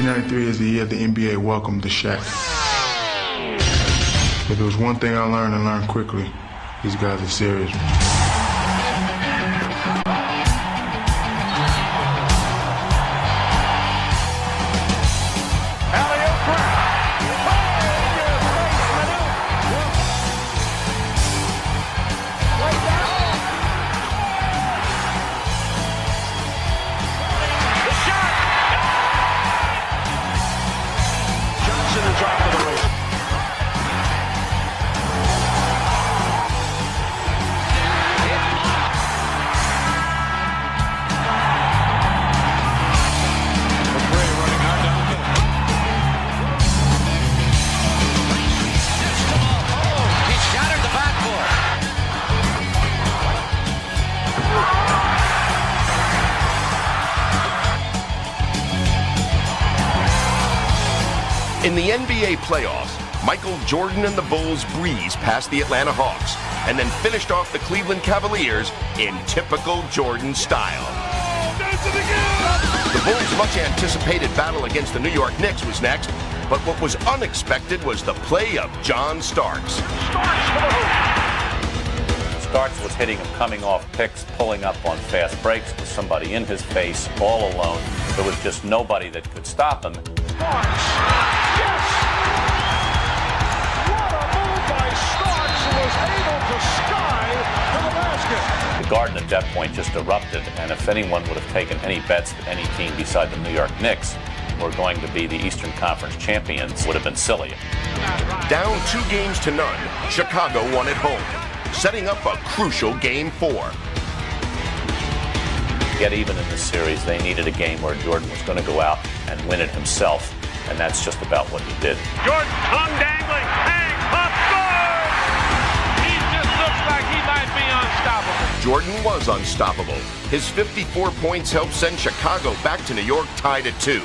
1993 is the year the NBA welcomed the Shaq. If there was one thing I learned and learned quickly, these guys are serious. In the NBA playoffs, Michael Jordan and the Bulls breezed past the Atlanta Hawks and then finished off the Cleveland Cavaliers in typical Jordan style. The Bulls' much-anticipated battle against the New York Knicks was next, but what was unexpected was the play of John Starks. Starks was hitting him coming off picks, pulling up on fast breaks with somebody in his face, all alone. There was just nobody that could stop him. Starks! Yes! What a move by Starks, who was able to sky to the basket. The Garden at that point just erupted, and if anyone would have taken any bets that any team beside the New York Knicks were going to be the Eastern Conference champions, would have been silly. Down 2-0, Chicago won at home, setting up a crucial Game 4. Get even in this series, they needed a game where Jordan was going to go out and win it himself, and that's just about what he did. Jordan, tongue dangling, hang, up, score! He just looks like he might be unstoppable. Jordan was unstoppable. His 54 points helped send Chicago back to New York tied at 2,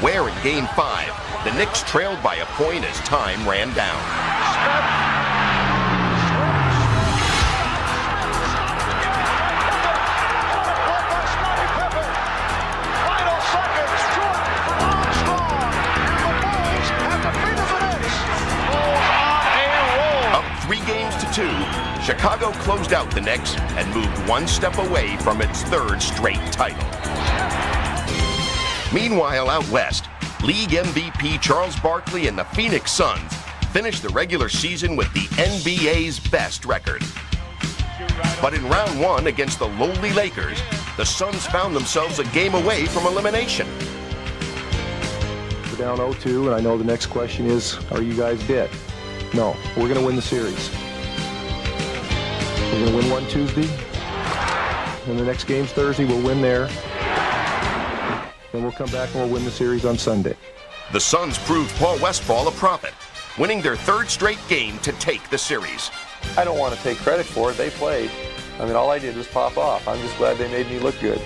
where in Game 5, the Knicks trailed by a point as time ran down. Chicago closed out the Knicks and moved one step away from its third straight title. Meanwhile, out west, league MVP Charles Barkley and the Phoenix Suns finished the regular season with the NBA's best record. But in round 1 against the lowly Lakers, the Suns found themselves a game away from elimination. We're down 0-2, and I know the next question is, are you guys dead? No, we're going to win the series. We're going to win one Tuesday, and the next game's Thursday. We'll win there. Then we'll come back and we'll win the series on Sunday. The Suns proved Paul Westphal a prophet, winning their third straight game to take the series. I don't want to take credit for it. They played. I mean, all I did was pop off. I'm just glad they made me look good.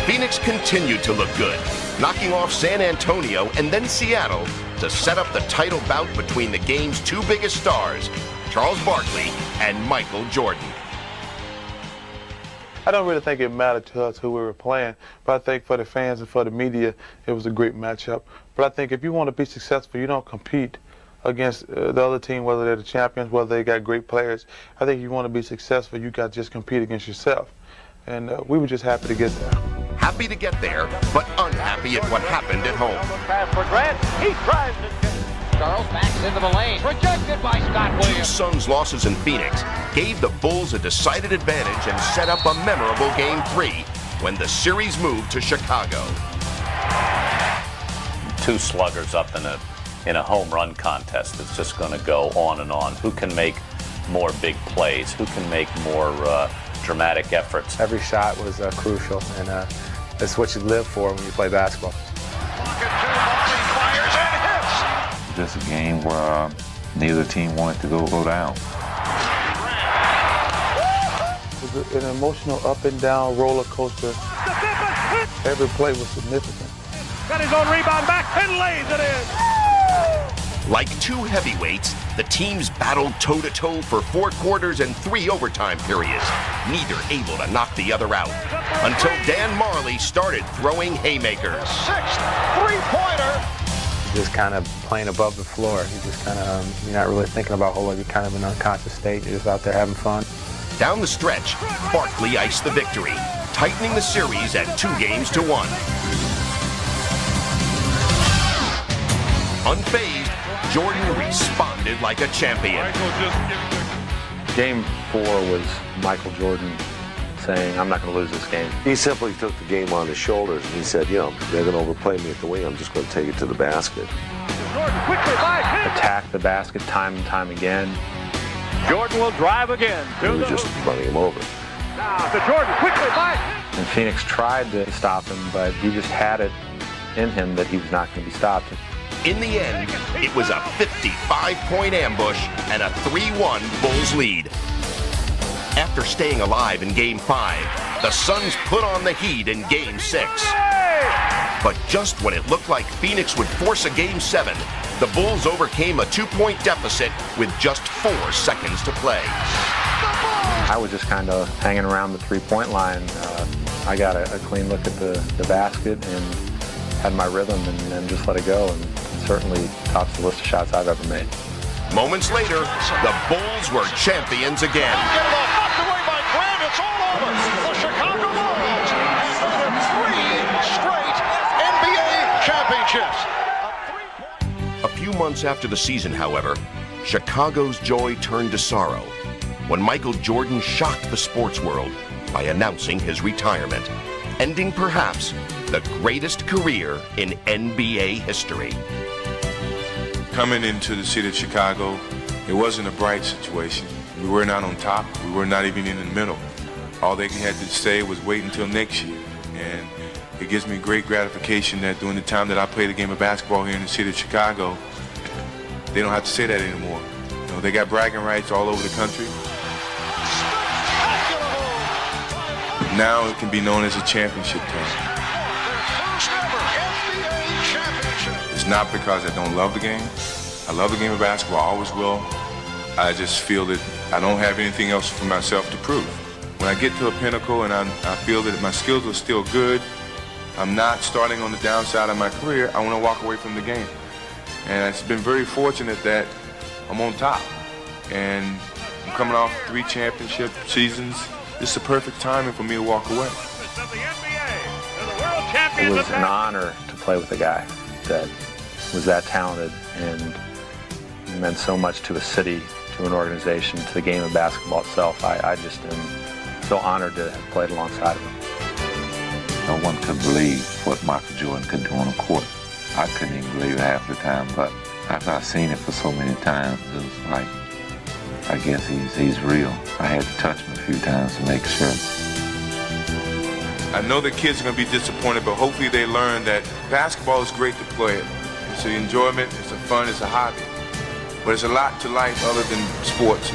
Phoenix continued to look good, knocking off San Antonio and then Seattle to set up the title bout between the game's two biggest stars, Charles Barkley and Michael Jordan. I don't really think it mattered to us who we were playing, but I think for the fans and for the media, it was a great matchup. But I think if you want to be successful, you don't compete against the other team, whether they're the champions, whether they got great players. I think if you want to be successful, you got to just compete against yourself. And we were just happy to get there. Happy to get there, but unhappy at what happened at home. Pass for Grant. He drives it. Charles backs into the lane. Rejected by Scott Williams. Two Suns losses in Phoenix gave the Bulls a decided advantage and set up a memorable Game 3 when the series moved to Chicago. Two sluggers up in a home run contest. It's just going to go on and on. Who can make more big plays? Who can make more dramatic efforts? Every shot was crucial, and that's what you live for when you play basketball. Just a game where neither team wanted to go down. It was an emotional up and down roller coaster. Every play was significant. Got his own rebound back and lays it in. Like two heavyweights, the teams battled toe-to-toe for 4 quarters and 3 overtime periods, neither able to knock the other out, until Dan Marley started throwing haymakers. 6th three-pointer. Just kind of playing above the floor. You just kind of, you're not really thinking about whole lot. You're kind of in an unconscious state. You're just out there having fun. Down the stretch, Barkley iced the victory, tightening the series at 2-1. Unfazed, Jordan responded like a champion. Game 4 was Michael Jordan saying, I'm not going to lose this game. He simply took the game on his shoulders and he said, you know, they're going to overplay me at the wing. I'm just going to take it to the basket. Jordan quickly by him. Attack the basket time and time again. Jordan will drive again. He was just running him over. Now to Jordan quickly by him. And Phoenix tried to stop him, but he just had it in him that he was not going to be stopped. In the end, it was a 55-point ambush and a 3-1 Bulls lead. After staying alive in Game 5, the Suns put on the heat in Game 6. But just when it looked like Phoenix would force a Game 7, the Bulls overcame a 2-point deficit with just 4 seconds to play. I was just kind of hanging around the 3-point line. I got a clean look at the basket and had my rhythm and just let it go, and certainly tops the list of shots I've ever made. Moments later, the Bulls were champions again. Knocked away by Grant. It's all over. The Chicago Bulls have 3 straight NBA championships. A few months after the season, however, Chicago's joy turned to sorrow when Michael Jordan shocked the sports world by announcing his retirement, ending perhaps the greatest career in NBA history. Coming into the city of Chicago, it wasn't a bright situation. We were not on top. We were not even in the middle. All they had to say was wait until next year. And it gives me great gratification that during the time that I played the game of basketball here in the city of Chicago, they don't have to say that anymore. You know, they got bragging rights all over the country. Now it can be known as a championship team. It's not because I don't love the game. I love the game of basketball, I always will. I just feel that I don't have anything else for myself to prove. When I get to a pinnacle and I feel that my skills are still good, I'm not starting on the downside of my career, I want to walk away from the game. And it's been very fortunate that I'm on top. And I'm coming off 3 championship seasons. This is the perfect timing for me to walk away. It was an honor to play with a guy that was that talented and meant so much to a city, to an organization, to the game of basketball itself. I just am so honored to have played alongside of him. No one could believe what Michael Jordan could do on the court. I couldn't even believe it half the time, but after I've seen it for so many times, it was like, I guess he's real. I had to touch him a few times to make sure. I know the kids are going to be disappointed, but hopefully they learn that basketball is great to play it. It's an enjoyment, it's a fun, it's a hobby. But it's a lot to life other than sports.